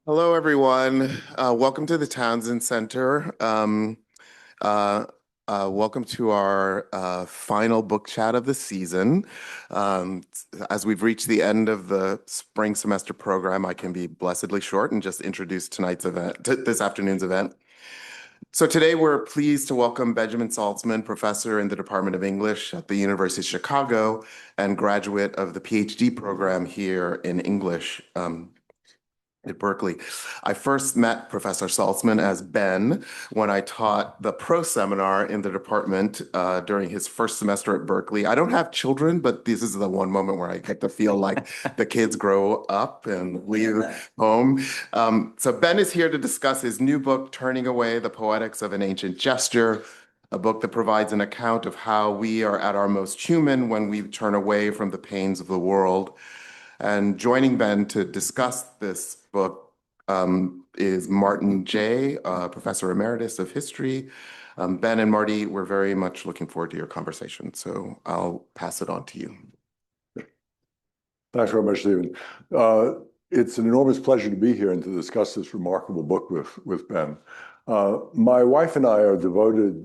Hello, everyone. Welcome to the Townsend Center. Uh, Welcome to our final book chat of the season. As we've reached the end of the spring semester program, I can be blessedly short and just introduce tonight's event, this afternoon's event. So today we're pleased to welcome Benjamin Saltzman, professor in the Department of English at the University of Chicago and graduate of the PhD program here in English. At Berkeley. I first met Professor Saltzman as Ben when I taught the pro seminar in the department during his first semester at Berkeley. I don't have children, but this is the one moment where I get to feel like the kids grow up and leave home. So Ben is here to discuss his new book, Turning Away: The Poetics of an Ancient Gesture, a book that provides an account of how we are at our most human when we turn away from the pains of the world. And joining Ben to discuss this book is Martin Jay, Professor Emeritus of History. Ben and Marty, we're very much looking forward to your conversation, so I'll pass it on to you. Thanks very much, Stephen. It's an enormous pleasure to be here and to discuss this remarkable book with Ben. My wife and I are devoted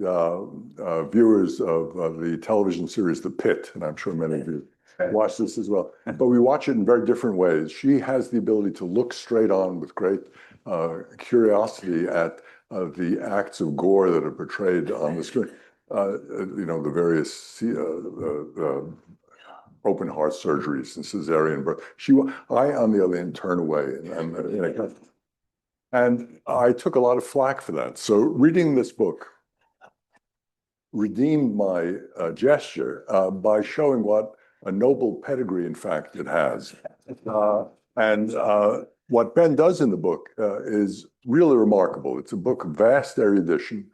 viewers of the television series The Pit, and I'm sure many of you watch this as well. But we watch it in very different ways. She has the ability to look straight on with great curiosity at the acts of gore that are portrayed on the screen. The various open heart surgeries and cesarean birth. I, on the other hand, turn away, and I took a lot of flack for that. So reading this book redeemed my gesture by showing what a noble pedigree, in fact, it has. And what Ben does in the book is really remarkable. It's a book of vast erudition,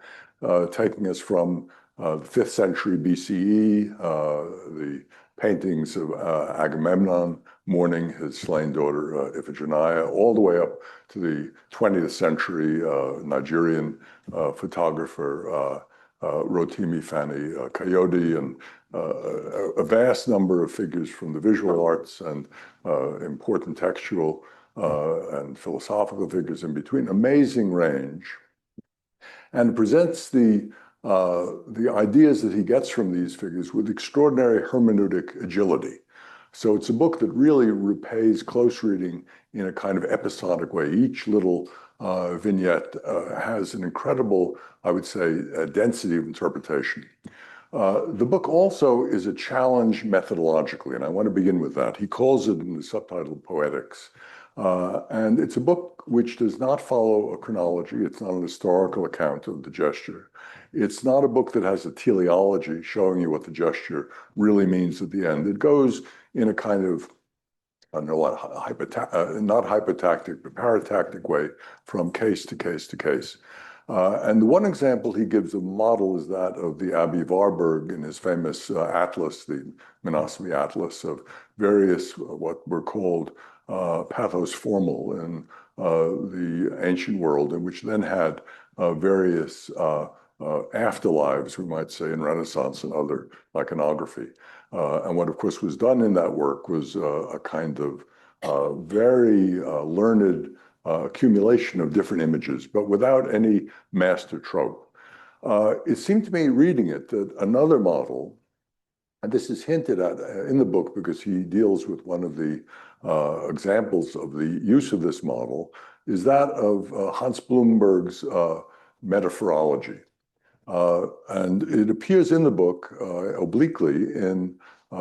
taking us from the 5th century BCE, the paintings of Agamemnon mourning his slain daughter Iphigenia, all the way up to the 20th century Nigerian photographer Rotimi Fani Kayode, and a vast number of figures from the visual arts and important textual and philosophical figures in between. Amazing range, and presents the ideas that he gets from these figures with extraordinary hermeneutic agility. So it's a book that really repays close reading in a kind of episodic way. Each little vignette has an incredible, I would say, density of interpretation. The book also is a challenge methodologically, and I want to begin with that. He calls it in the subtitle Poetics. And it's a book which does not follow a chronology. It's not an historical account of the gesture. It's not a book that has a teleology showing you what the gesture really means at the end. It goes in a kind of, I don't know what, not hypotactic, but paratactic way from case to case to case. And the one example he gives of model is that of the Abbé Warburg in his famous atlas, the Monasmy Atlas, of various what were called pathos formal in the ancient world, and which then had various afterlives, we might say, in Renaissance and other iconography. And what, of course, was done in that work was a kind of very learned accumulation of different images, but without any master trope. It seemed to me, reading it, that another model, and this is hinted at in the book because he deals with one of the examples of the use of this model, is that of Hans Blumberg's metaphorology. And it appears in the book obliquely in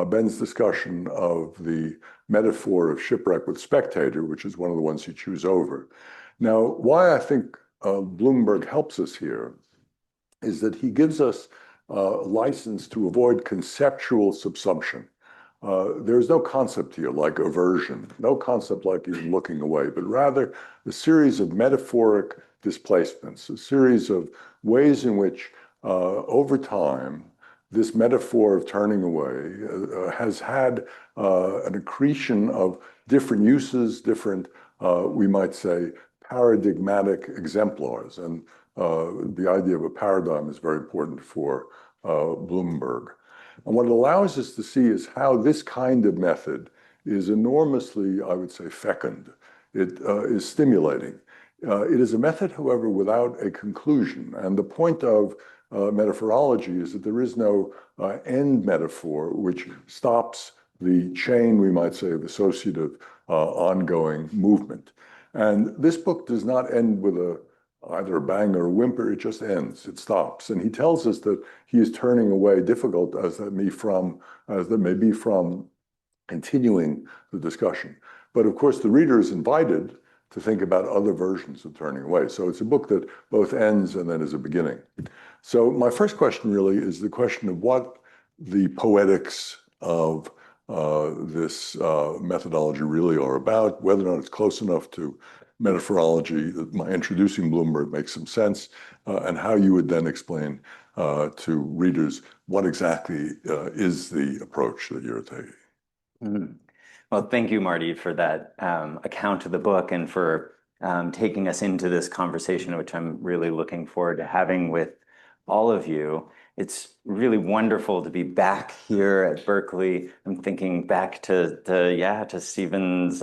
Ben's discussion of the metaphor of shipwreck with spectator, which is one of the ones he chews over. Now, why I think Blumberg helps us here is that he gives us license to avoid conceptual subsumption. There's no concept here like aversion, no concept like even looking away, but rather a series of metaphoric displacements, a series of ways in which over time, this metaphor of turning away has had an accretion of different uses, different, we might say, paradigmatic exemplars. And the idea of a paradigm is very important for Blumberg. And what it allows us to see is how this kind of method is enormously, I would say, fecund It is stimulating. It is a method, however, without a conclusion. And the point of metaphorology is that there is no end metaphor which stops the chain, we might say, of associative ongoing movement. And this book does not end with either a bang or a whimper. It just ends. It stops. And he tells us that he is turning away, difficult as that may be, from continuing the discussion. But of course, the reader is invited to think about other versions of turning away. So it's a book that both ends and then is a beginning. So my first question really is the question of what the poetics of this methodology really are about, whether or not it's close enough to metaphorology that my introducing Bloomberg makes some sense, and how you would then explain to readers what exactly is the approach that you're taking. Mhm. Well, thank you, Marty, for that account of the book and for taking us into this conversation, which I'm really looking forward to having with all of you. It's really wonderful to be back here at Berkeley. I'm thinking back to Stephen's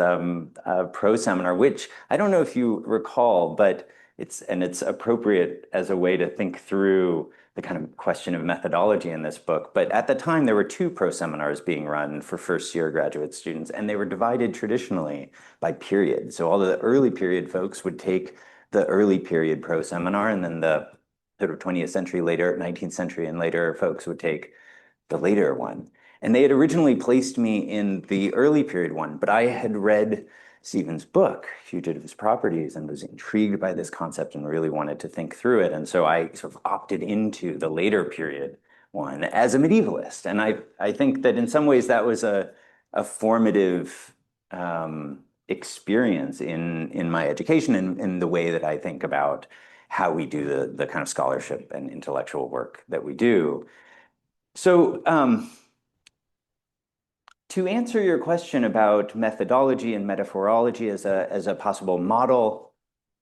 pro seminar, which I don't know if you recall, but it's appropriate as a way to think through the kind of question of methodology in this book. But at the time, there were two pro seminars being run for first-year graduate students, and they were divided traditionally by period. So all of the early period folks would take the early period pro seminar, and then the sort of 20th century, later 19th century and later folks would take the later one. And they had originally placed me in the early period one, but I had read Stephen's book, Fugitives Properties, and was intrigued by this concept and really wanted to think through it. And so I sort of opted into the later period one as a medievalist. And I think that in some ways that was a formative experience in my education and in the way that I think about how we do the kind of scholarship and intellectual work that we do. So to answer your question about methodology and metaphorology as a possible model,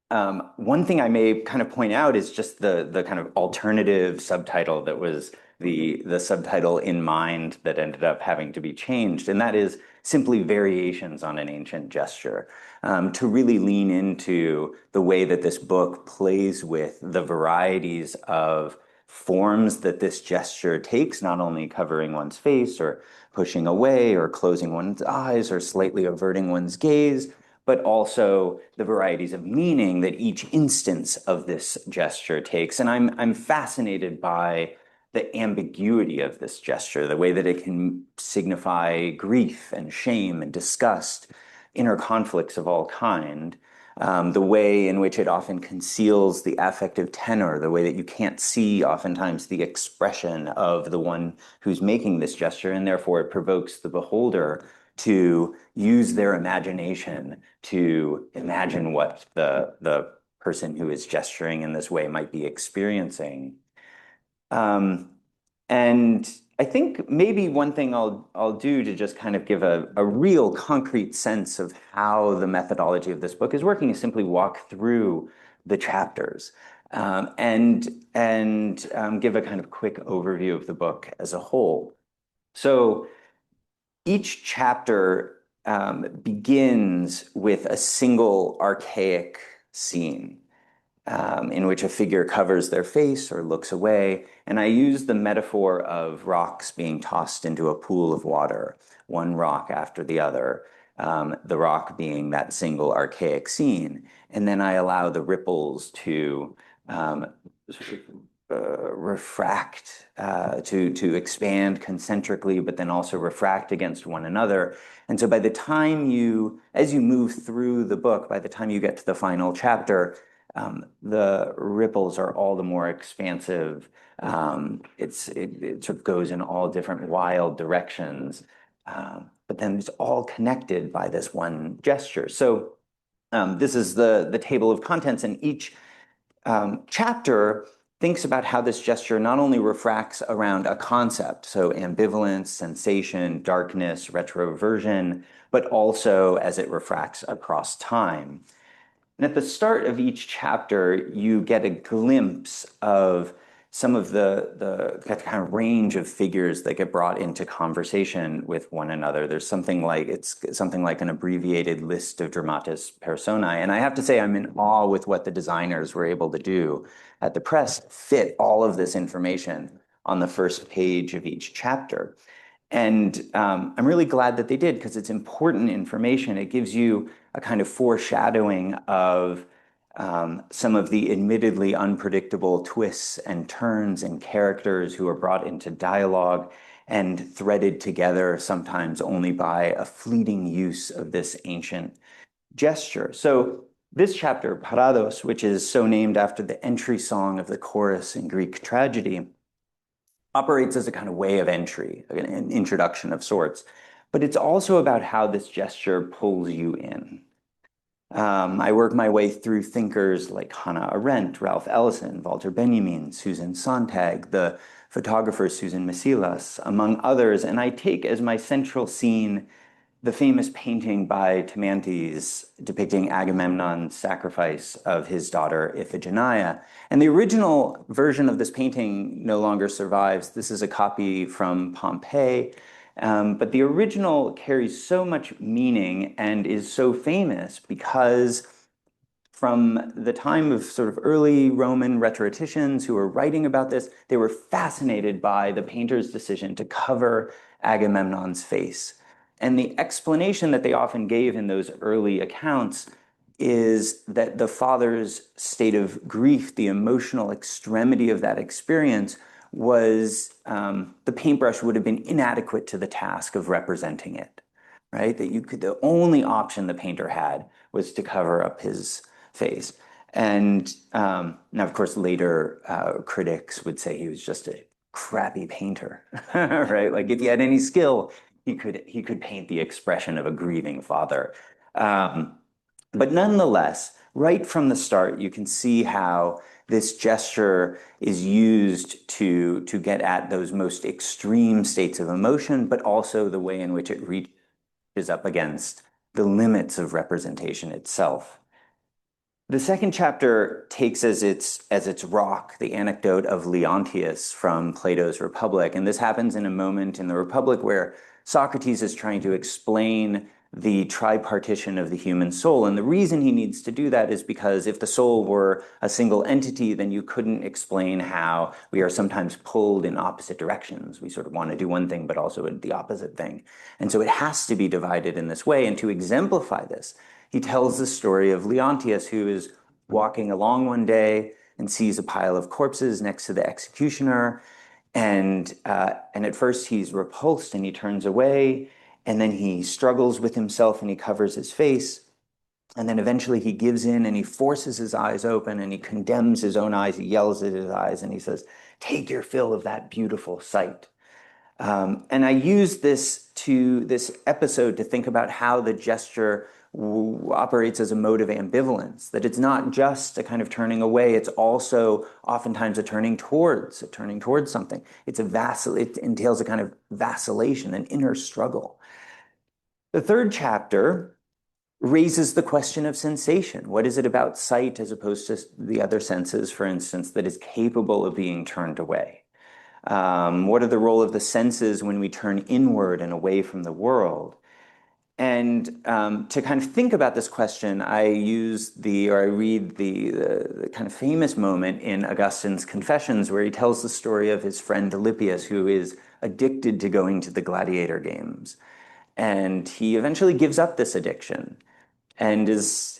one thing I may kind of point out is just the kind of alternative subtitle that was the subtitle in mind that ended up having to be changed, and that is simply variations on an ancient gesture, to really lean into the way that this book plays with the varieties of forms that this gesture takes, not only covering one's face or pushing away or closing one's eyes or slightly averting one's gaze, but also the varieties of meaning that each instance of this gesture takes. And I'm fascinated by the ambiguity of this gesture, the way that it can signify grief and shame and disgust, inner conflicts of all kind, the way in which it often conceals the affective tenor, the way that you can't see oftentimes the expression of the one who's making this gesture, and therefore it provokes the beholder to use their imagination to imagine what the person who is gesturing in this way might be experiencing. And I think maybe one thing I'll do to just kind of give a real concrete sense of how the methodology of this book is working is simply walk through the chapters, and give a kind of quick overview of the book as a whole. So each chapter begins with a single archaic scene, in which a figure covers their face or looks away. And I use the metaphor of rocks being tossed into a pool of water, one rock after the other, the rock being that single archaic scene. And then I allow the ripples to refract, to expand concentrically, but then also refract against one another. And so by the time as you move through the book, by the time you get to the final chapter, the ripples are all the more expansive. It sort of goes in all different wild directions, but then it's all connected by this one gesture. So this is the table of contents, and each chapter thinks about how this gesture not only refracts around a concept, so ambivalence, sensation, darkness, retroversion, but also as it refracts across time. And at the start of each chapter, you get a glimpse of some of the kind of range of figures that get brought into conversation with one another. There's something like an abbreviated list of dramatis personae. And I have to say, I'm in awe with what the designers were able to do at the press, fit all of this information on the first page of each chapter. And I'm really glad that they did, because it's important information. It gives you a kind of foreshadowing of some of the admittedly unpredictable twists and turns and characters who are brought into dialogue and threaded together, sometimes only by a fleeting use of this ancient gesture. So this chapter, Parados, which is so named after the entry song of the chorus in Greek tragedy, operates as a kind of way of entry, an introduction of sorts. But it's also about how this gesture pulls you in. I work my way through thinkers like Hannah Arendt, Ralph Ellison, Walter Benjamin, Susan Sontag, the photographer Susan Masilas, among others, and I take as my central scene the famous painting by Timanthes depicting Agamemnon's sacrifice of his daughter Iphigenia. And the original version of this painting no longer survives. This is a copy from Pompeii, but the original carries so much meaning and is so famous because from the time of sort of early Roman rhetoricians who were writing about this, they were fascinated by the painter's decision to cover Agamemnon's face. And the explanation that they often gave in those early accounts is that the father's state of grief, the emotional extremity of that experience, was the paintbrush would have been inadequate to the task of representing it, right? The only option the painter had was to cover up his face. And now, of course, later critics would say he was just a crappy painter, right? Like if he had any skill, he could paint the expression of a grieving father. But nonetheless, right from the start, you can see how this gesture is used to get at those most extreme states of emotion, but also the way in which it reaches up against the limits of representation itself. The second chapter takes as its rock the anecdote of Leontius from Plato's Republic. And this happens in a moment in the Republic where Socrates is trying to explain the tripartition of the human soul. And the reason he needs to do that is because if the soul were a single entity, then you couldn't explain how we are sometimes pulled in opposite directions. We sort of want to do one thing, but also the opposite thing. And so it has to be divided in this way. And to exemplify this, he tells the story of Leontius, who is walking along one day and sees a pile of corpses next to the executioner. And at first he's repulsed and he turns away, and then he struggles with himself and he covers his face. And then eventually he gives in and he forces his eyes open and he condemns his own eyes. He yells at his eyes and he says, "Take your fill of that beautiful sight." And I use this episode to think about how the gesture operates as a mode of ambivalence, that it's not just a kind of turning away, it's also oftentimes a turning towards something. It entails a kind of vacillation, an inner struggle. The third chapter raises the question of sensation. What is it about sight as opposed to the other senses, for instance, that is capable of being turned away? What are the role of the senses when we turn inward and away from the world? And to kind of think about this question, I read the kind of famous moment in Augustine's Confessions where he tells the story of his friend Alypius, who is addicted to going to the gladiator games. And he eventually gives up this addiction and is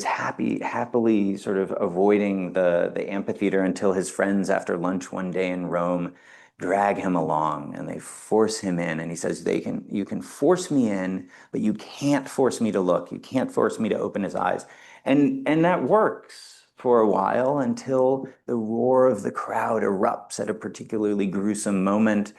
happily sort of avoiding the amphitheater until his friends after lunch one day in Rome drag him along and they force him in, and he says, you can force me in, but you can't force me to look. You can't force me to open his eyes. And that works for a while until the roar of the crowd erupts at a particularly gruesome moment,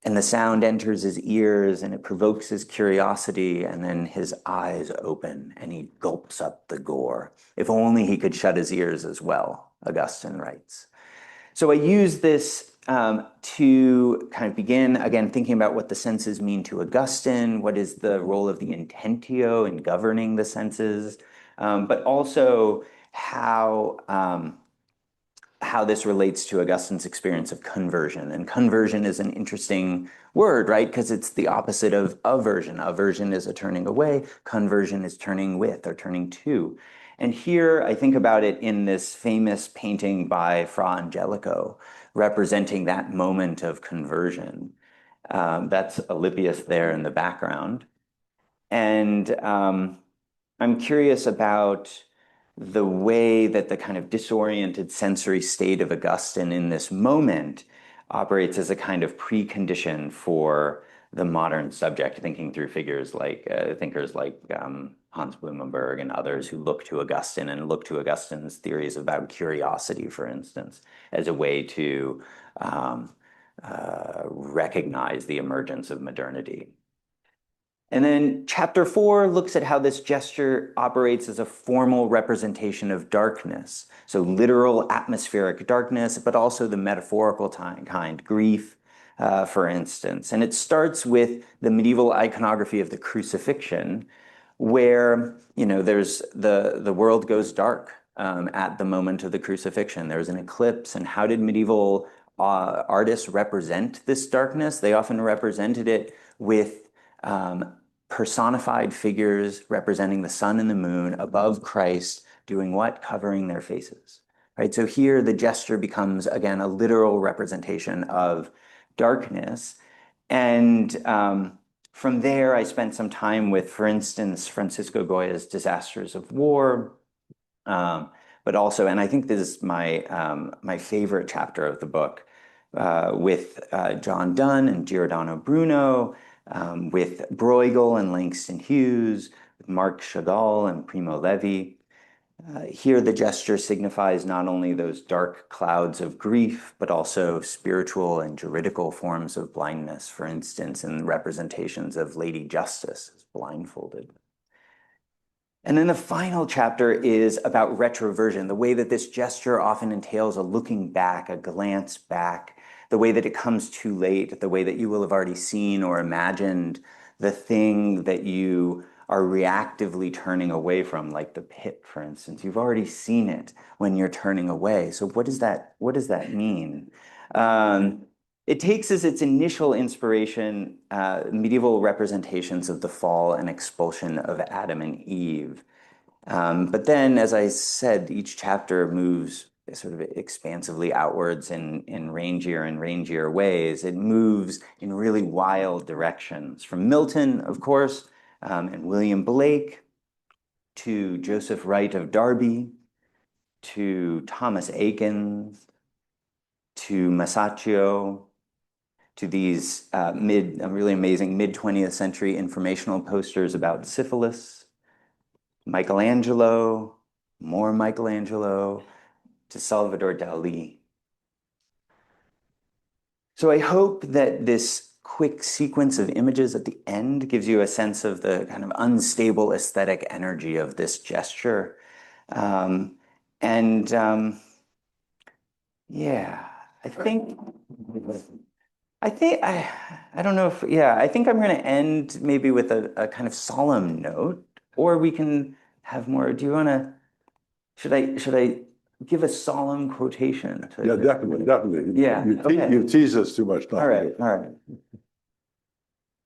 and the sound enters his ears and it provokes his curiosity, and then his eyes open and he gulps up the gore. If only he could shut his ears as well, Augustine writes. So I use this to kind of begin, again, thinking about what the senses mean to Augustine, what is the role of the intentio in governing the senses, but also how how this relates to Augustine's experience of conversion. And conversion is an interesting word, right? Because it's the opposite of aversion. Aversion is a turning away. Conversion is turning with or turning to. And here I think about it in this famous painting by Fra Angelico, representing that moment of conversion. That's Alypius there in the background. And I'm curious about the way that the kind of disoriented sensory state of Augustine in this moment operates as a kind of precondition for the modern subject, thinking through figures like thinkers like Hans Blumenberg and others who look to Augustine and look to Augustine's theories about curiosity, for instance, as a way to recognize the emergence of modernity. And then chapter 4 looks at how this gesture operates as a formal representation of darkness. So literal atmospheric darkness, but also the metaphorical kind, grief, for instance. And it starts with the medieval iconography of the crucifixion, where, you know, there's the world goes dark at the moment of the crucifixion. There's an eclipse. And how did medieval artists represent this darkness? They often represented it with personified figures representing the sun and the moon above Christ doing what? Covering their faces, right? So here the gesture becomes, again, a literal representation of darkness. And from there, I spent some time with, for instance, Francisco Goya's Disasters of War, but also, and I think this is my favorite chapter of the book, with John Donne and Giordano Bruno, with Bruegel and Langston Hughes, with Marc Chagall and Primo Levi. Here the gesture signifies not only those dark clouds of grief, but also spiritual and juridical forms of blindness, for instance, in representations of Lady Justice as blindfolded. And then the final chapter is about retroversion, the way that this gesture often entails a looking back, a glance back, the way that it comes too late, the way that you will have already seen or imagined the thing that you are reactively turning away from, like the pit, for instance. You've already seen it when you're turning away. So what does that mean? It takes as its initial inspiration medieval representations of the fall and expulsion of Adam and Eve. But then, as I said, each chapter moves sort of expansively outwards in rangier and rangier ways. It moves in really wild directions, from Milton, of course, and William Blake, to Joseph Wright of Derby, to Thomas Akins, to Masaccio, to these really amazing mid-20th century informational posters about syphilis, Michelangelo, more Michelangelo, to Salvador Dali. So I hope that this quick sequence of images at the end gives you a sense of the kind of unstable aesthetic energy of this gesture. Yeah, I don't know if, yeah, I think I'm going to end maybe with a kind of solemn note, or we can have more. Do you want to, should I give a solemn quotation? Yeah, definitely. Yeah, okay. You tease us too much. All right.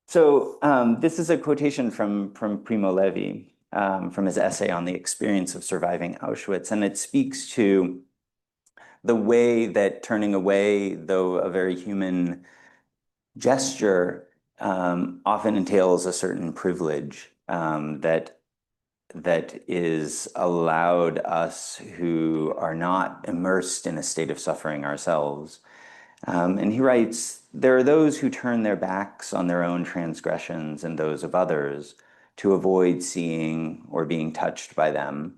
So this is a quotation from Primo Levi, from his essay on the experience of surviving Auschwitz, and it speaks to the way that turning away, though a very human gesture, often entails a certain privilege that is allowed us who are not immersed in a state of suffering ourselves. And he writes, there are those who turn their backs on their own transgressions and those of others to avoid seeing or being touched by them.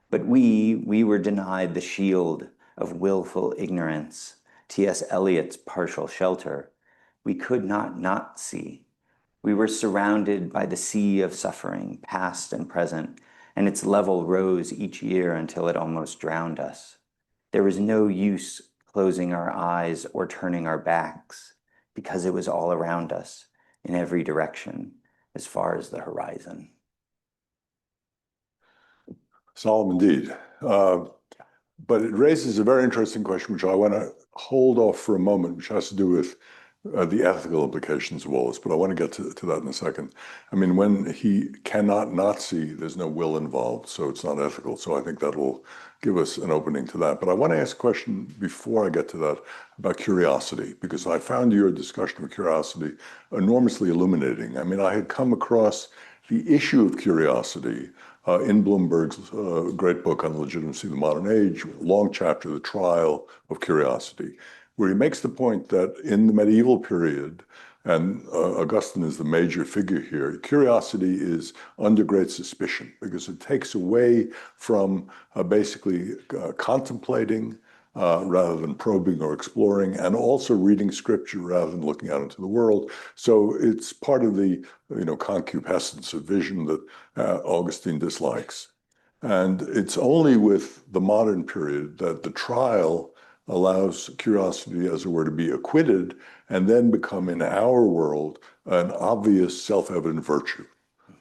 But we were denied the shield of willful ignorance, T.S. Eliot's partial shelter. We could not see. We were surrounded by the sea of suffering, past and present, and its level rose each year until it almost drowned us. There was no use closing our eyes or turning our backs, because it was all around us, in every direction, as far as the horizon. Solemn indeed. But it raises a very interesting question, which I want to hold off for a moment, which has to do with the ethical implications of all this. But I want to get to that in a second. I mean, when he cannot not see, there's no will involved, so it's not ethical. So I think that will give us an opening to that. But I want to ask a question before I get to that about curiosity, because I found your discussion of curiosity enormously illuminating. I mean, I had come across the issue of curiosity in Bloomberg's great book on the legitimacy of the modern age, long chapter, The Trial of Curiosity, where he makes the point that in the medieval period, and Augustine is the major figure here, curiosity is under great suspicion because it takes away from basically contemplating rather than probing or exploring, and also reading scripture rather than looking out into the world. So it's part of the concupiscence of vision that Augustine dislikes. And it's only with the modern period that the trial allows curiosity, as it were, to be acquitted and then become, in our world, an obvious self-evident virtue.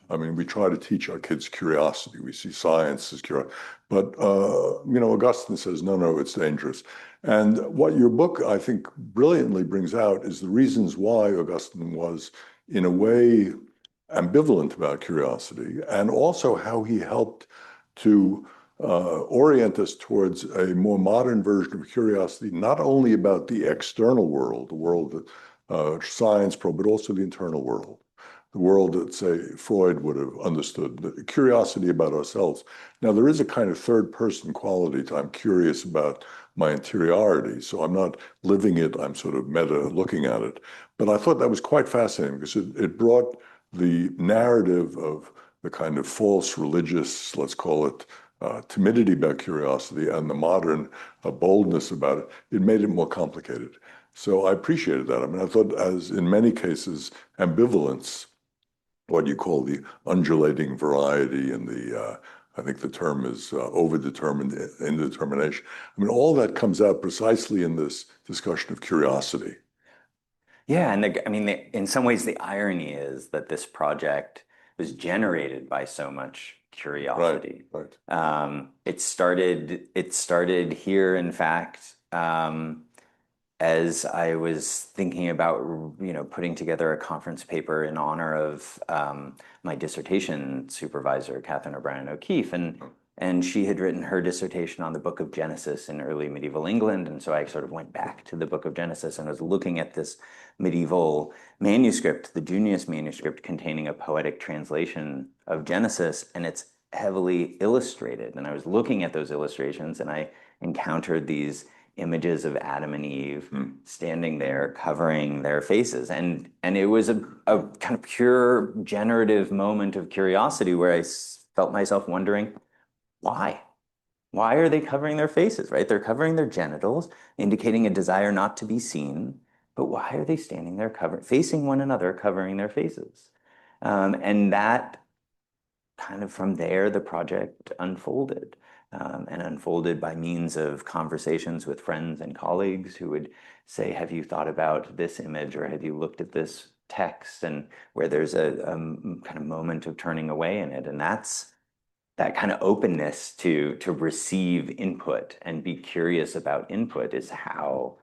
I mean, we try to teach our kids curiosity. We see science as curiosity. But, Augustine says, no, it's dangerous. And what your book, I think, brilliantly brings out is the reasons why Augustine was, in a way, ambivalent about curiosity, and also how he helped to orient us towards a more modern version of curiosity, not only about the external world, the world that science probes, but also the internal world. The world that, say, Freud would have understood, the curiosity about ourselves. Now, there is a kind of third-person quality to I'm curious about my interiority, so I'm not living it, I'm sort of meta looking at it. But I thought that was quite fascinating because it brought the narrative of the kind of false religious, let's call it, timidity about curiosity and the modern boldness about it. It made it more complicated. So I appreciated that. I mean, I thought, as in many cases, ambivalence, what you call the undulating variety, and I think the term is overdetermined indetermination. I mean, all that comes out precisely in this discussion of curiosity. Yeah, and in some ways, the irony is that this project was generated by so much curiosity. Right. It started here, in fact, as I was thinking about, putting together a conference paper in honor of my dissertation supervisor, Catherine O'Brien O'Keefe, and she had written her dissertation on the Book of Genesis in early medieval England, and so I sort of went back to the Book of Genesis and was looking at this medieval manuscript, the Junius manuscript, containing a poetic translation of Genesis, and it's heavily illustrated. And I was looking at those illustrations, and I encountered these images of Adam and Eve standing there covering their faces. And it was a kind of pure generative moment of curiosity where I felt myself wondering, why? Why are they covering their faces, right? They're covering their genitals, indicating a desire not to be seen. But why are they standing there facing one another, covering their faces? And that kind of, from there, the project unfolded. And unfolded by means of conversations with friends and colleagues who would say, have you thought about this image, or have you looked at this text? And where there's a kind of moment of turning away in it. And that kind of openness to receive input and be curious about input is how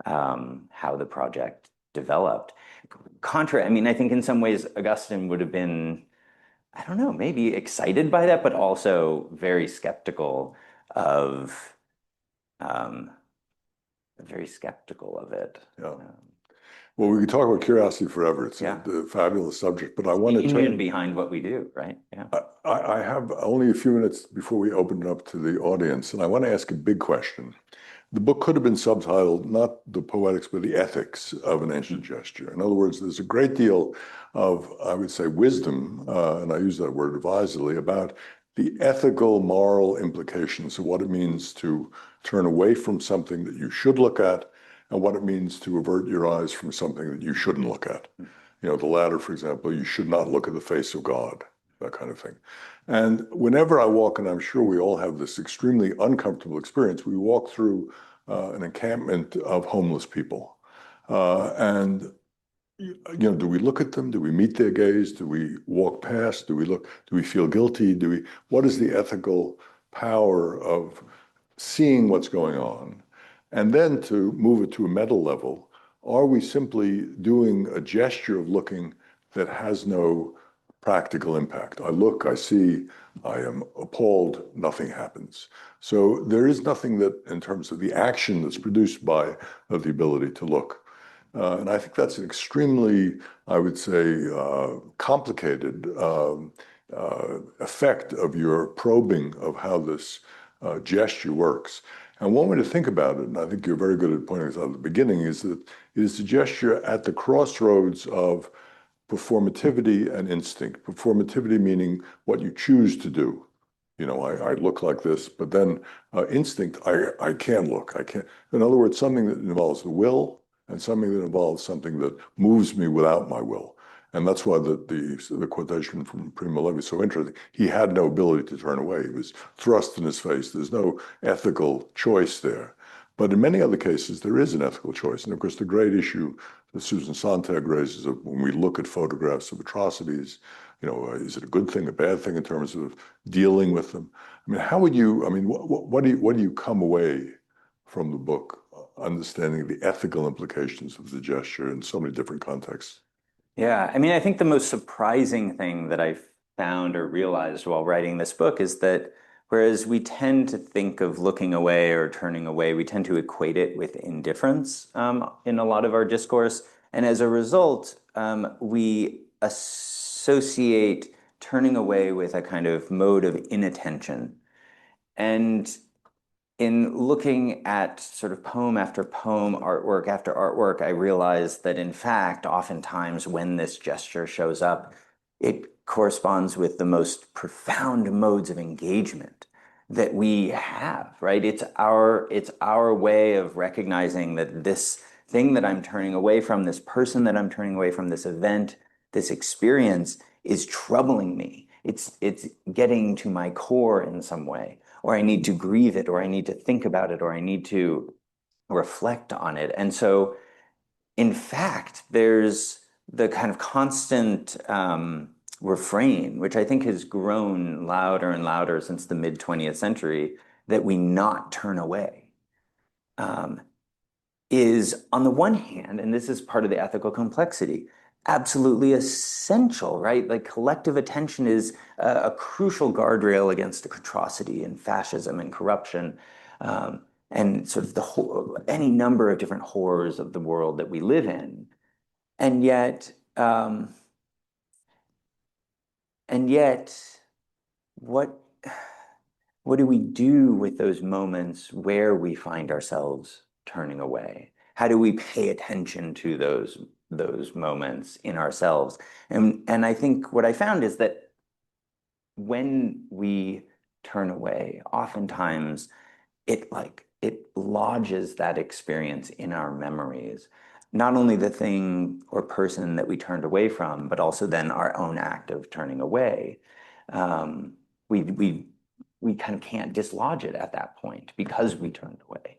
the project developed. I think in some ways Augustine would have been, I don't know, maybe excited by that, but also very skeptical of it. Yeah. Well, we could talk about curiosity forever. It's a fabulous subject, but I want to turn behind what we do, right? Yeah. I have only a few minutes before we open it up to the audience, and I want to ask a big question. The book could have been subtitled not the poetics, but the ethics of an ancient gesture. In other words, there's a great deal of, I would say, wisdom, and I use that word advisedly, about the ethical, moral implications of what it means to turn away from something that you should look at, and what it means to avert your eyes from something that you shouldn't look at. The latter, for example, you should not look at the face of God, that kind of thing. And whenever I walk, and I'm sure we all have this extremely uncomfortable experience, we walk through an encampment of homeless people. And do we look at them? Do we meet their gaze? Do we walk past? Do we feel guilty? What is the ethical power of seeing what's going on, and then to move it to a meta level, are we simply doing a gesture of looking that has no practical impact? I look, I see, I am appalled, nothing happens. So there is nothing that, in terms of the action that's produced by the ability to look. And I think that's an extremely, I would say, complicated effect of your probing of how this gesture works. And one way to think about it, and I think you're very good at pointing this out at the beginning, is that it is the gesture at the crossroads of performativity and instinct. Performativity meaning what you choose to do. You know, I look like this, but then instinct, I can look. I can't. In other words, something that involves the will and something that involves something that moves me without my will. And that's why the quotation from Primo Levi is so interesting. He had no ability to turn away. He was thrust in his face. There's no ethical choice there. But in many other cases, there is an ethical choice. And of course, the great issue that Susan Sontag raises of when we look at photographs of atrocities, you know, is it a good thing, a bad thing in terms of dealing with them? I mean, how would you, I mean, what do you come away from the book understanding the ethical implications of the gesture in so many different contexts? Yeah, I mean, I think the most surprising thing that I found or realized while writing this book is that whereas we tend to think of looking away or turning away, we tend to equate it with indifference in a lot of our discourse. And as a result, we associate turning away with a kind of mode of inattention. And in looking at sort of poem after poem, artwork after artwork, I realized that in fact, oftentimes when this gesture shows up, it corresponds with the most profound modes of engagement that we have, right? It's our way of recognizing that this thing that I'm turning away from, this person that I'm turning away from, this event, this experience is troubling me. It's getting to my core in some way, or I need to grieve it, or I need to think about it, or I need to reflect on it. And so, in fact, there's the kind of constant refrain, which I think has grown louder and louder since the mid 20th century, that we not turn away. Is on the one hand, and this is part of the ethical complexity, absolutely essential, right? Like collective attention is a crucial guardrail against atrocity and fascism and corruption, and sort of the whole, any number of different horrors of the world that we live in. And yet, what do we do with those moments where we find ourselves turning away? How do we pay attention to those moments in ourselves? And I think what I found is that when we turn away, oftentimes it lodges that experience in our memories. Not only the thing or person that we turned away from, but also then our own act of turning away. We kind of can't dislodge it at that point because we turned away.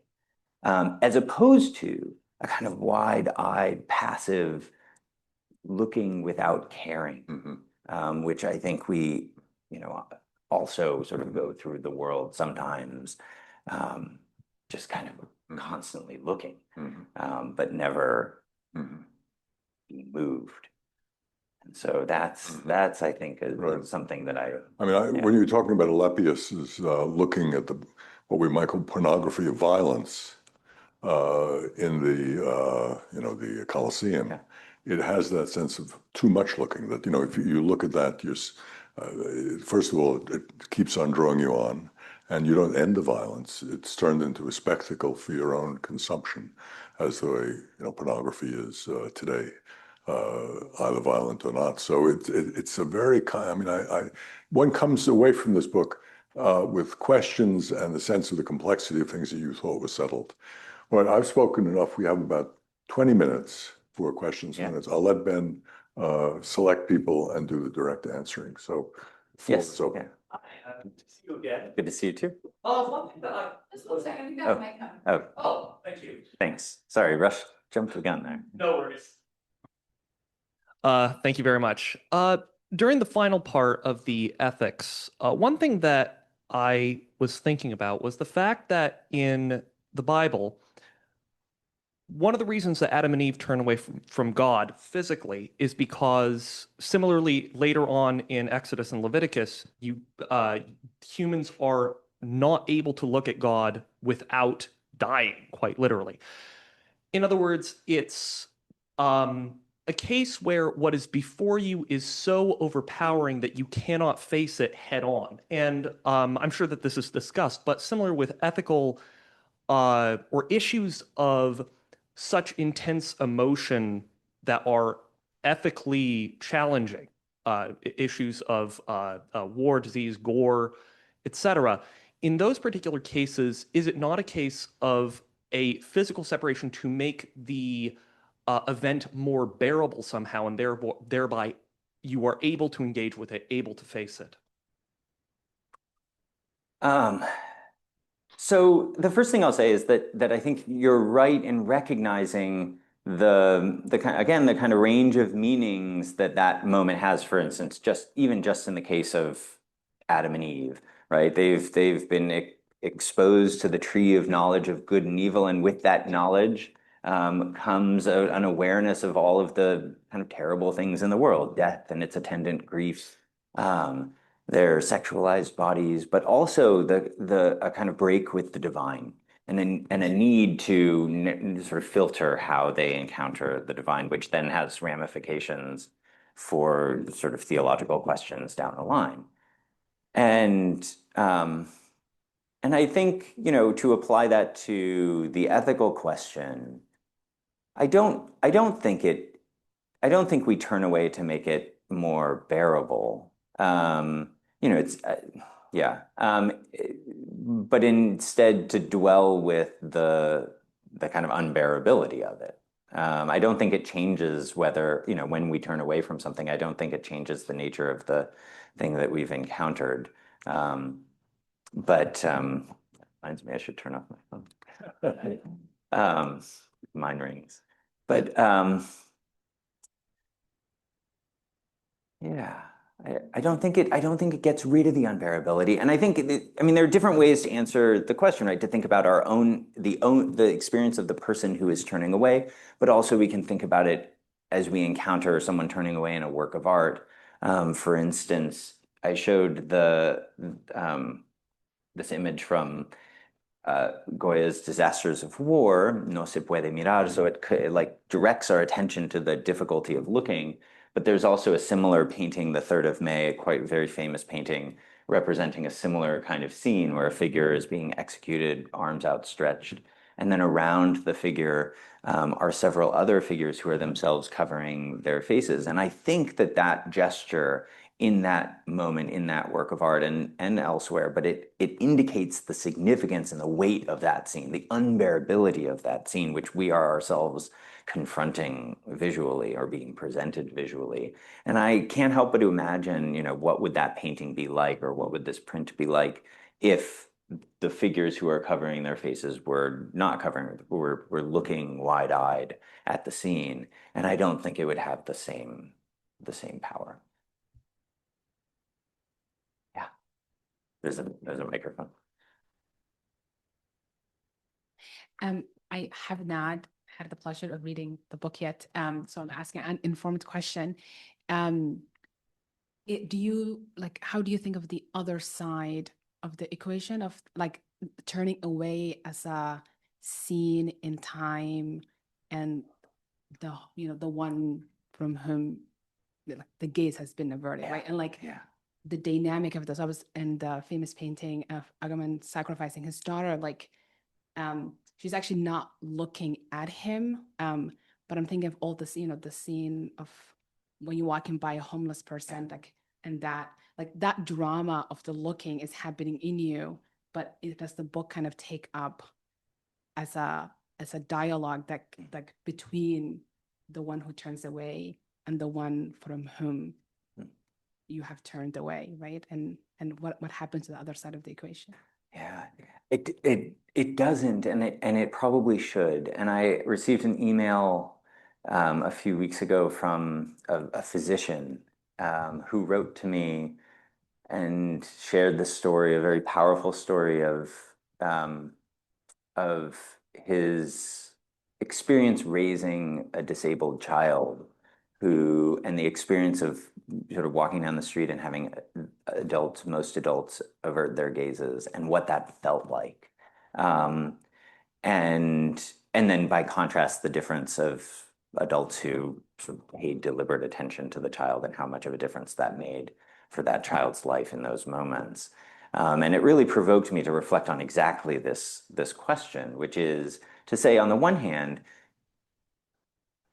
As opposed to a kind of wide-eyed, passive looking without caring, which I think we, also sort of go through the world sometimes, just kind of constantly looking, but never being moved. And so that's I think is something that when you're talking about Aleppius is looking at what we might call pornography of violence in the Colosseum. Yeah. It has that sense of too much looking. That if you look at that, first of all, it keeps on drawing you on, and you don't end the violence. It's turned into a spectacle for your own consumption, as the way pornography is today. Either violent or not. So it's a very one comes away from this book with questions and the sense of the complexity of things that you thought were settled. All right, I've spoken enough. We have about 20 minutes for questions and minutes. I'll let Ben select people and do the direct answering. So the floor is open. Good to see you again. Good to see you too. One thing that just one second, you got my camera. Oh, thank you. Thanks. Sorry, jumped the gun there. No worries. Thank you very much. During the final part of the ethics, one thing that I was thinking about was the fact that in the Bible, one of the reasons that Adam and Eve turn away from God physically is because similarly later on in Exodus and Leviticus, humans are not able to look at God without dying, quite literally. In other words, it's a case where what is before you is so overpowering that you cannot face it head on. And I'm sure that this is discussed, but similar with ethical or issues of such intense emotion that are ethically challenging, issues of war, disease, gore, etc. In those particular cases, is it not a case of a physical separation to make the event more bearable somehow, and thereby you are able to engage with it, able to face it? So the first thing I'll say is that I think you're right in recognizing the kind of range of meanings that that moment has. For instance, just in the case of Adam and Eve, right? They've been exposed to the tree of knowledge of good and evil, and with that knowledge comes an awareness of all of the kind of terrible things in the world, death and its attendant grief. Their sexualized bodies, but also a kind of break with the divine and a need to sort of filter how they encounter the divine, which then has ramifications for sort of theological questions down the line. And I think, to apply that to the ethical question, I don't think we turn away to make it more bearable. It's yeah. But instead to dwell with the kind of unbearability of it. I don't think it changes whether, when we turn away from something, I don't think it changes the nature of the thing that we've encountered. But reminds me I should turn off my phone. Mine rings. But yeah. I don't think it gets rid of the unbearability. And I think there are different ways to answer the question, right? To think about the experience of the person who is turning away, but also we can think about it as we encounter someone turning away in a work of art. For instance, I showed this image from Goya's Disasters of War, No se puede mirar, so it like directs our attention to the difficulty of looking. But there's also a similar painting, The Third of May, a quite very famous painting representing a similar kind of scene where a figure is being executed, arms outstretched, and then around the figure are several other figures who are themselves covering their faces. And I think that gesture in that moment, in that work of art and elsewhere, but it indicates the significance and the weight of that scene, the unbearability of that scene, which we are ourselves confronting visually or being presented visually. And I can't help but to imagine, what would that painting be like, or what would this print be like if the figures who are covering their faces were not covering, were looking wide-eyed at the scene. And I don't think it would have the same power. Yeah, there's a microphone. I have not had the pleasure of reading the book yet, so I'm asking an informed question. How do you think of the other side of the equation of like turning away as a scene in time, and the one from whom the gaze has been averted, right? And the dynamic of this. I was in the famous painting of Agamemnon sacrificing his daughter, she's actually not looking at him. But I'm thinking of all this, the scene of when you're walking by a homeless person, and that drama of the looking is happening in you, but does the book kind of take up as a dialogue that between the one who turns away and the one from whom you have turned away, right? And what happens to the other side of the equation? Yeah, it doesn't, and it probably should. And I received an email a few weeks ago from a physician who wrote to me and shared the story, a very powerful story of his experience raising a disabled child and the experience of sort of walking down the street and having most adults avert their gazes and what that felt like. And then by contrast, the difference of adults who sort of paid deliberate attention to the child and how much of a difference that made for that child's life in those moments. And it really provoked me to reflect on exactly this question, which is to say, on the one hand,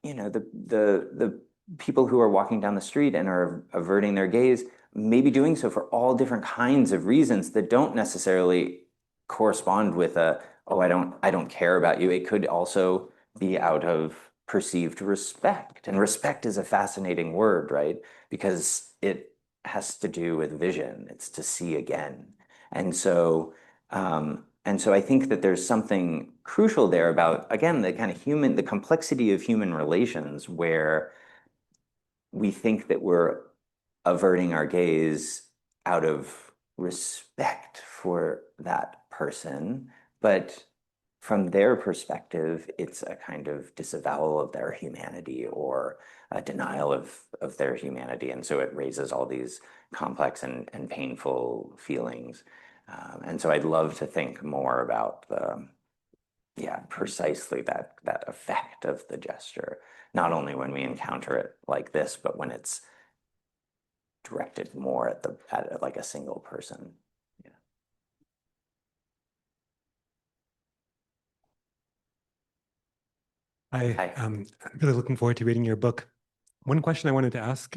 the people who are walking down the street and are averting their gaze may be doing so for all different kinds of reasons that don't necessarily correspond with oh, I don't care about you. It could also be out of perceived respect. And respect is a fascinating word, right? Because it has to do with vision. It's to see again. And so I think that there's something crucial there about, again, the complexity of human relations where we think that we're averting our gaze out of respect for that person, but from their perspective, it's a kind of disavowal of their humanity or a denial of their humanity. And so it raises all these complex and painful feelings. And so I'd love to think more about precisely that effect of the gesture, not only when we encounter it like this, but when it's directed more at like a single person. Yeah. I'm really looking forward to reading your book. One question I wanted to ask,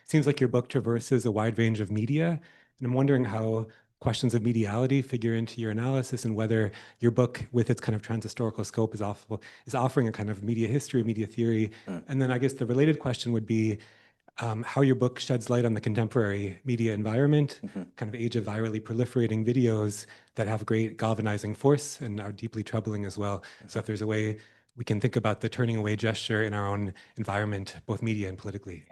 seems like your book traverses a wide range of media, and I'm wondering how questions of mediality figure into your analysis and whether your book, with its kind of transhistorical scope, is offering a kind of media history, media theory. And then I guess the related question would be how your book sheds light on the contemporary media environment, kind of age of virally proliferating videos that have great galvanizing force and are deeply troubling as well. So if there's a way we can think about the turning away gesture in our own environment, both media and politically.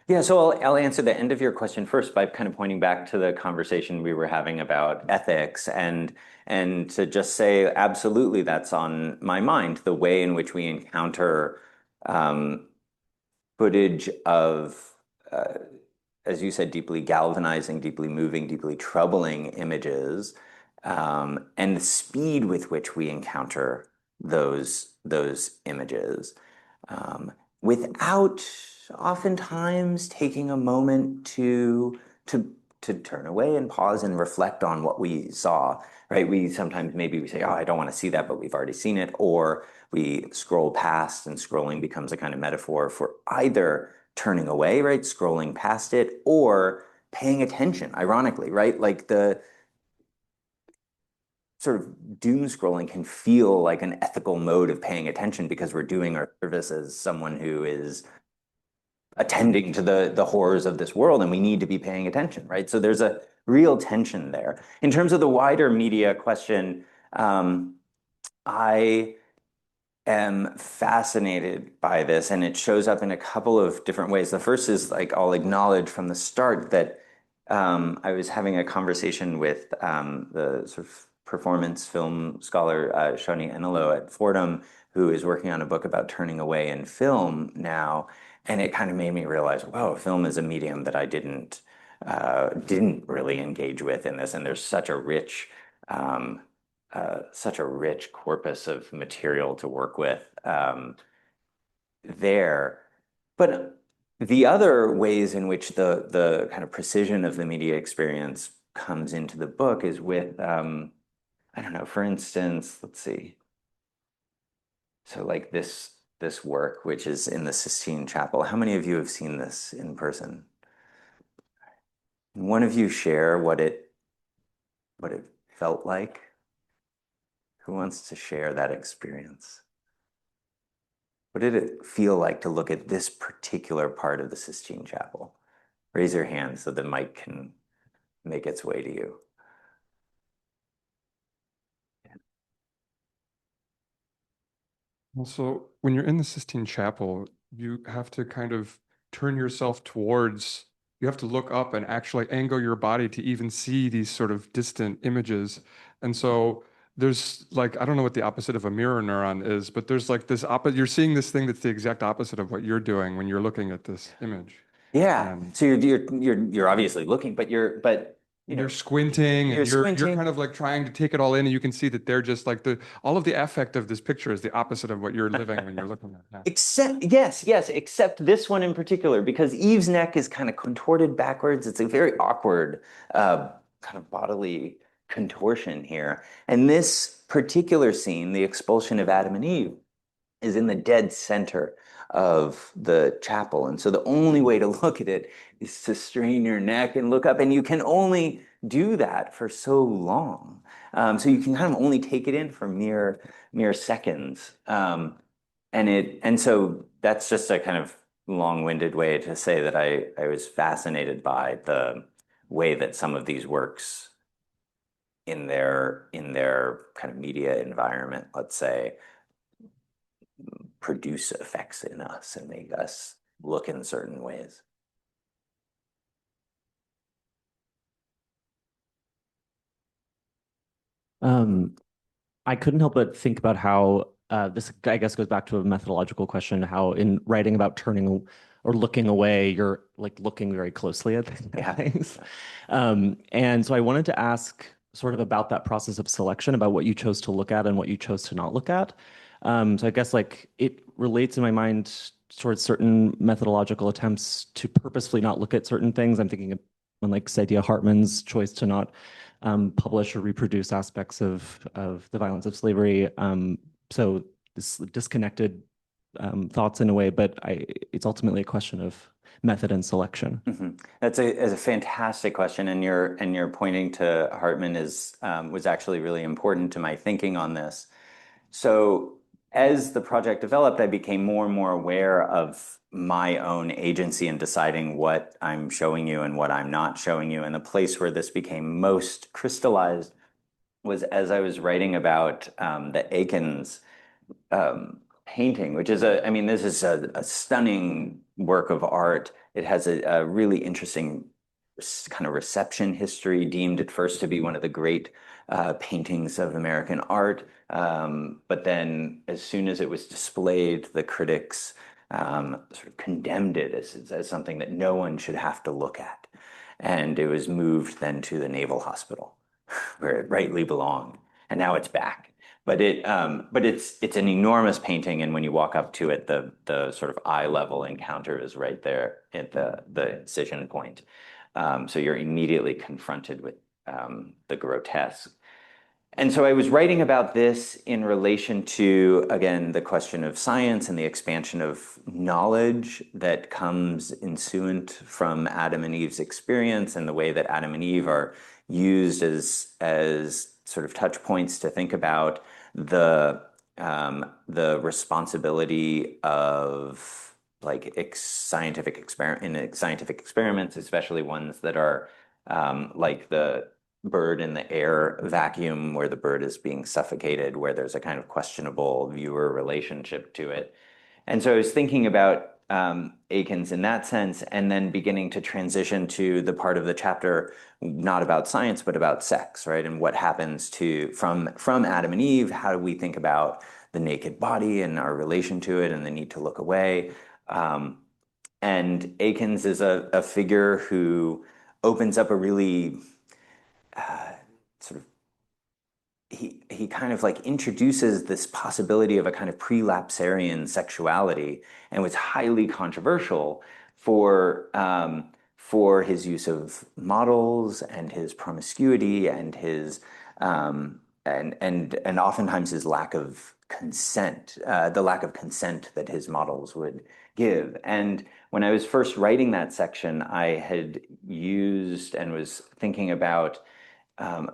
Yeah, so I'll answer the end of your question first by kind of pointing back to the conversation we were having about ethics and to just say, absolutely, that's on my mind, the way in which we encounter footage of, as you said, deeply galvanizing, deeply moving, deeply troubling images, and the speed with which we encounter those images, without oftentimes taking a moment to turn away and pause and reflect on what we saw, right? We sometimes maybe we say, oh, I don't want to see that, but we've already seen it, or we scroll past, and scrolling becomes a kind of metaphor for either turning away, right? Scrolling past it, or paying attention, ironically, right? Like the sort of doom scrolling can feel like an ethical mode of paying attention because we're doing our service as someone who is attending to the horrors of this world, and we need to be paying attention, right? So there's a real tension there. In terms of the wider media question, I am fascinated by this, and it shows up in a couple of different ways. The first is, like, I'll acknowledge from the start that I was having a conversation with the sort of performance film scholar Shoni Enelo at Fordham, who is working on a book about turning away in film now. And it kind of made me realize, wow, film is a medium that I didn't really engage with in this. And there's such a rich corpus of material to work with there. But the other ways in which the kind of precision of the media experience comes into the book is with, I don't know, for instance, let's see. So like this work, which is in the Sistine Chapel. How many of you have seen this in person? One of you share what it felt like? Who wants to share that experience? What did it feel like to look at this particular part of the Sistine Chapel? Raise your hand so the mic can make its way to you. Also, when you're in the Sistine Chapel, you have to kind of turn yourself towards you have to look up and actually angle your body to even see these sort of distant images. And so there's like, I don't know what the opposite of a mirror neuron is, but there's like this you're seeing this thing that's the exact opposite of what you're doing when you're looking at this image. Yeah. And So you're obviously looking, but you know, you're squinting and you're squinting. kind of like trying to take it all in, and you can see that they're just like all of the affect of this picture is the opposite of what you're living when you're looking at it. Except, yes, except this one in particular, because Eve's neck is kind of contorted backwards. It's a very awkward kind of bodily contortion here. And this particular scene, the expulsion of Adam and Eve, is in the dead center of the chapel. And so the only way to look at it is to strain your neck and look up. And you can only do that for so long. So you can kind of only take it in for mere seconds. And so that's just a kind of long-winded way to say that I was fascinated by the way that some of these works in their kind of media environment, let's say, produce effects in us and make us look in certain ways. I couldn't help but think about how this, I guess, goes back to a methodological question, how in writing about turning or looking away, you're like looking very closely at things. And so I wanted to ask sort of about that process of selection, about what you chose to look at and what you chose to not look at. So I guess like it relates in my mind towards certain methodological attempts to purposefully not look at certain things. I'm thinking of when like Saidiya Hartman's choice to not publish or reproduce aspects of the violence of slavery. So this disconnected thoughts in a way, but it's ultimately a question of method and selection. Mm-hmm. That's a fantastic question, and your pointing to Hartman was actually really important to my thinking on this. So as the project developed, I became more and more aware of my own agency in deciding what I'm showing you and what I'm not showing you. And the place where this became most crystallized was as I was writing about the Akins painting, which is this is a stunning work of art. It has a really interesting kind of reception history, deemed at first to be one of the great paintings of American art. But then as soon as it was displayed, the critics sort of condemned it as something that no one should have to look at. And it was moved then to the Naval Hospital, where it rightly belonged. And now it's back. But it's an enormous painting, and when you walk up to it, the sort of eye level encounter is right there at the incision point. So you're immediately confronted with the grotesque. And so I was writing about this in relation to, again, the question of science and the expansion of knowledge that comes ensuant from Adam and Eve's experience, and the way that Adam and Eve are used as sort of touch points to think about the responsibility of like scientific experiments, especially ones that are like the bird in the air vacuum, where the bird is being suffocated, where there's a kind of questionable viewer relationship to it. And so I was thinking about Akins in that sense, and then beginning to transition to the part of the chapter not about science, but about sex, right? And what happens from Adam and Eve. How do we think about the naked body and our relation to it and the need to look away? And Akins is a figure who opens up a really sort of, he kind of like introduces this possibility of a kind of prelapsarian sexuality, and was highly controversial for his use of models and his promiscuity and his and oftentimes his lack of consent, the lack of consent that his models would give. And when I was first writing that section, I had used and was thinking about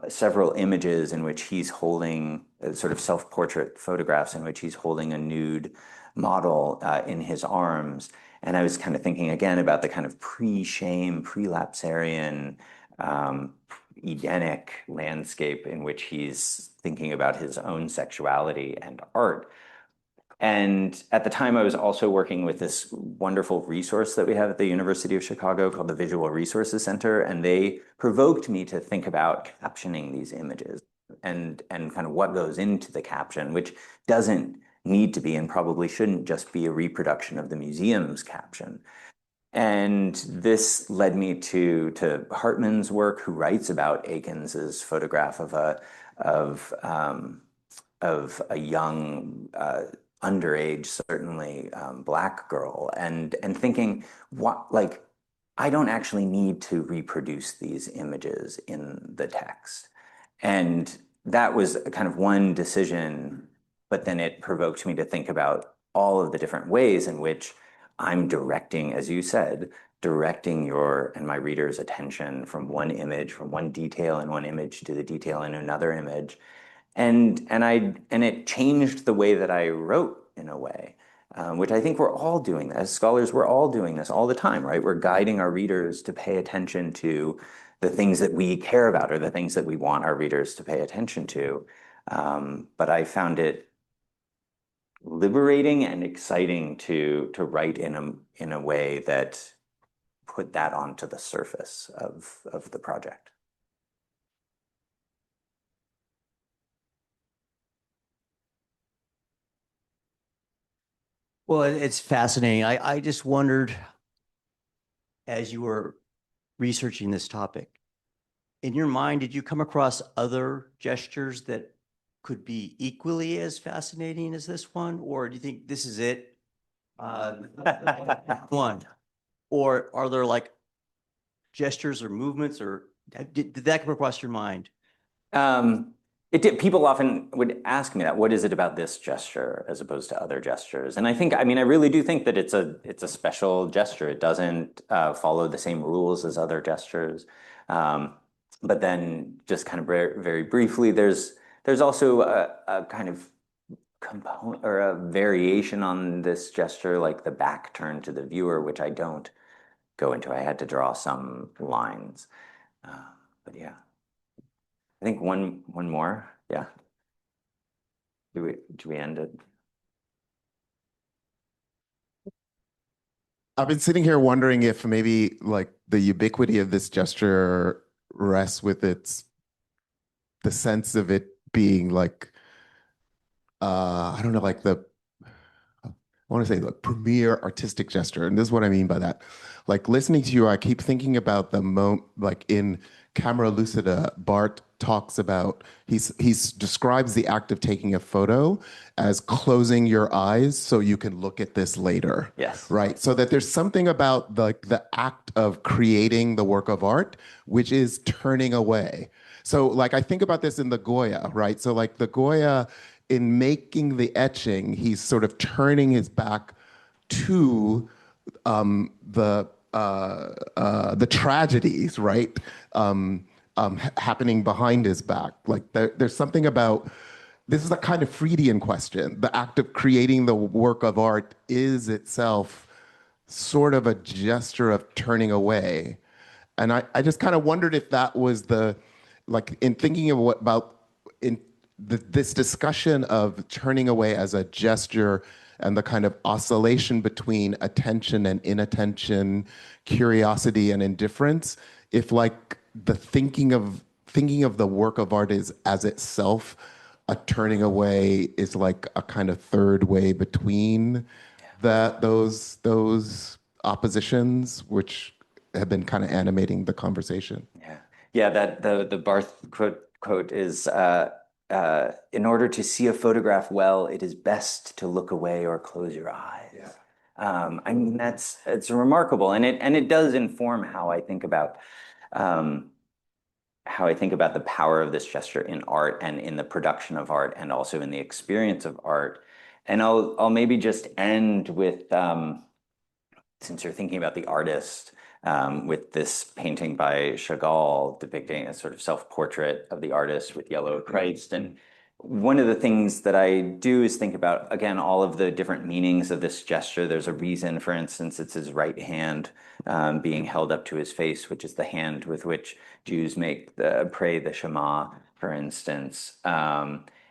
several images in which he's holding sort of self-portrait photographs in which he's holding a nude model in his arms. And I was kind of thinking again about the kind of pre-shame, prelapsarian, Edenic landscape in which he's thinking about his own sexuality and art. And at the time, I was also working with this wonderful resource that we have at the University of Chicago called the Visual Resources Center. And they provoked me to think about captioning these images and kind of what goes into the caption, which doesn't need to be and probably shouldn't just be a reproduction of the museum's caption. And this led me to Hartman's work, who writes about Akins's photograph of a young underage, certainly Black girl, and thinking, what, like, I don't actually need to reproduce these images in the text. And that was kind of one decision, but then it provoked me to think about all of the different ways in which I'm directing, as you said, directing your and my reader's attention from one image, from one detail in one image to the detail in another image. And it changed the way that I wrote in a way, which I think we're all doing. As scholars, we're all doing this all the time, right? We're guiding our readers to pay attention to the things that we care about or the things that we want our readers to pay attention to. But I found it liberating and exciting to write in a way that put that onto the surface of the project. Well, it's fascinating. I just wondered, as you were researching this topic, in your mind, did you come across other gestures that could be equally as fascinating as this one? Or do you think this is it? One. Or are there like gestures or movements, or did that come across your mind? It did. People often would ask me that, what is it about this gesture as opposed to other gestures? And I think, I mean, I really do think that it's a special gesture. It doesn't follow the same rules as other gestures. But then just kind of very, very briefly, there's also a kind of component or a variation on this gesture, like the back turn to the viewer, which I don't go into. I had to draw some lines. But yeah. I think one more. Yeah. Do we end it? I've been sitting here wondering if maybe like the ubiquity of this gesture rests with the sense of it being like I don't know, like I want to say the premier artistic gesture. And this is what I mean by that. Like listening to you, I keep thinking about the moment, like in Camera Lucida, Bart talks about, he describes the act of taking a photo as closing your eyes so you can look at this later. Yes. Right. So that there's something about the act of creating the work of art, which is turning away. So like I think about this in the Goya, right? So like the Goya, in making the etching, he's sort of turning his back to the tragedies, right, happening behind his back. Like there's something about, this is a kind of Freudian question. The act of creating the work of art is itself sort of a gesture of turning away. And I just kind of wondered if that was like in thinking of this discussion of turning away as a gesture and the kind of oscillation between attention and inattention, curiosity and indifference, if like the thinking of the work of art is as itself a turning away is like a kind of third way between those oppositions, which have been kind of animating the conversation. Yeah. That the Barth quote is, in order to see a photograph well, it is best to look away or close your eyes. Yeah. I mean, it's remarkable, and it does inform how I think about the power of this gesture in art and in the production of art, and also in the experience of art. And I'll maybe just end with, since you're thinking about the artist, with this painting by Chagall depicting a sort of self-portrait of the artist with yellow Christ. And one of the things that I do is think about, again, all of the different meanings of this gesture. There's a reason, for instance, it's his right hand being held up to his face, which is the hand with which Jews pray the Shema, for instance.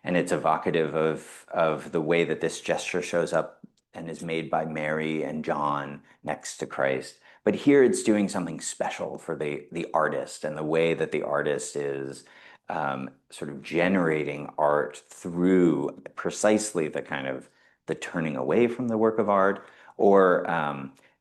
And it's evocative of the way that this gesture shows up and is made by Mary and John next to Christ. But here it's doing something special for the artist, and the way that the artist is sort of generating art through precisely the kind of the turning away from the work of art, or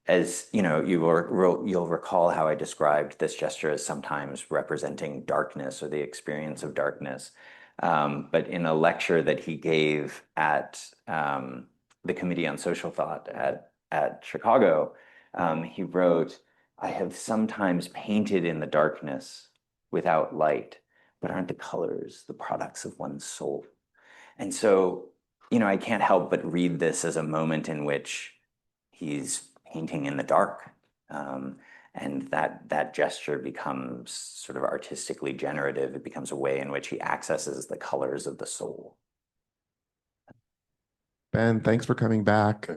as you know, you'll recall how I described this gesture as sometimes representing darkness or the experience of darkness. But in a lecture that he gave at the Committee on Social Thought at Chicago, he wrote, "I have sometimes painted in the darkness without light, but aren't the colors the products of one's soul?" And so, you know, I can't help but read this as a moment in which he's painting in the dark. And that gesture becomes sort of artistically generative. It becomes a way in which he accesses the colors of the soul. Ben, thanks for coming back.